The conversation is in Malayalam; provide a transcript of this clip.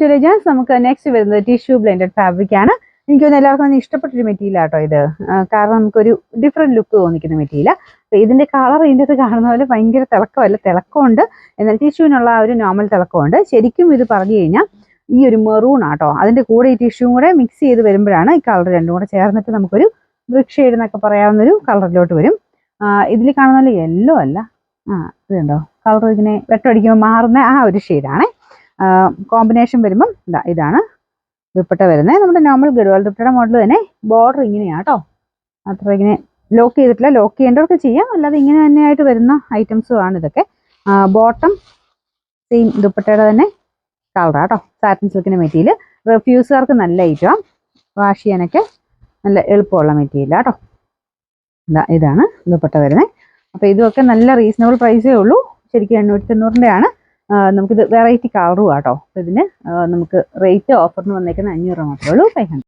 To legends. നമുക്ക് നെക്സ്റ്റ് വരുന്നത് ടിഷ്യൂ ബ്ലെൻഡഡ് ഫാബ്രിക് ആണ്. എനിക്ക് തോന്നുന്നു എല്ലാവർക്കും ഇഷ്ടപ്പെട്ടൊരു മെറ്റീരിയൽ ആട്ടോ ഇത്. കാരണം നമുക്കൊരു ഡിഫറെൻറ്റ് ലുക്ക് തോന്നിക്കുന്ന മെറ്റീരിയൽ. അപ്പോൾ ഇതിൻ്റെ കളർ ഇതിൻ്റെ അത് കാണുന്ന പോലെ ഭയങ്കര തിളക്കമല്ല, തിളക്കമുണ്ട്, എന്നാൽ ടിഷ്യൂവിനുള്ള ആ ഒരു നോർമൽ തിളക്കമുണ്ട്. ശരിക്കും ഇത് പറഞ്ഞു കഴിഞ്ഞാൽ ഈ ഒരു മെറൂൺ ആട്ടോ, അതിൻ്റെ കൂടെ ഈ ടിഷ്യൂവും കൂടെ മിക്സ് ചെയ്ത് വരുമ്പോഴാണ് ഈ കളർ രണ്ടും കൂടെ ചേർന്നിട്ട് നമുക്കൊരു ബ്രിക്ക് ഷെയ്ഡ് എന്നൊക്കെ പറയാവുന്നൊരു കളറിലോട്ട് വരും. ഇതിൽ കാണുന്ന പോലെ യെല്ലോ അല്ല, ഇതുണ്ടോ കളർ ഇങ്ങനെ വെട്ടമടിക്കുമ്പോൾ മാറുന്ന ആ ഒരു ഷെയ്ഡാണ്. കോമ്പിനേഷൻ വരുമ്പം ഇതാണ് ദുപ്പട്ട വരുന്നത്. നമ്മുടെ നോർമൽ ഗഡ്വാൾ ദുപ്പട്ടയുടെ മോഡൽ തന്നെ. ബോർഡർ ഇങ്ങനെയാണ് കേട്ടോ, അത്ര ഇങ്ങനെ ലോക്ക് ചെയ്തിട്ടില്ല. ലോക്ക് ചെയ്യേണ്ടവർക്ക് ചെയ്യാം, അല്ലാതെ ഇങ്ങനെ തന്നെയായിട്ട് വരുന്ന ഐറ്റംസും ആണ് ഇതൊക്കെ. ബോട്ടം സെയിം ദുപ്പട്ടയുടെ തന്നെ കളറാണ് കേട്ടോ, സാറ്റിൻ സിൽക്കിൻ്റെ മെറ്റീരിയൽ. റെഫ്യൂസുകാർക്ക് നല്ല ഐറ്റമാണ്, വാഷ് ചെയ്യാനൊക്കെ നല്ല എളുപ്പമുള്ള മെറ്റീരിയലാണ് കേട്ടോ. ഇതാണ് ദുപ്പട്ട വരുന്നത്. അപ്പോൾ ഇതൊക്കെ നല്ല റീസണബിൾ പ്രൈസേ ഉള്ളൂ. ശരിക്കും 890 ആണ്. നമുക്കിത് വെറൈറ്റി കളറും ആട്ടോ. അപ്പോൾ ഇതിന് നമുക്ക് റേറ്റ് ഓഫറിന് വന്നേക്കുന്നത് 500 മാത്രമേ ഉള്ളൂ. 500.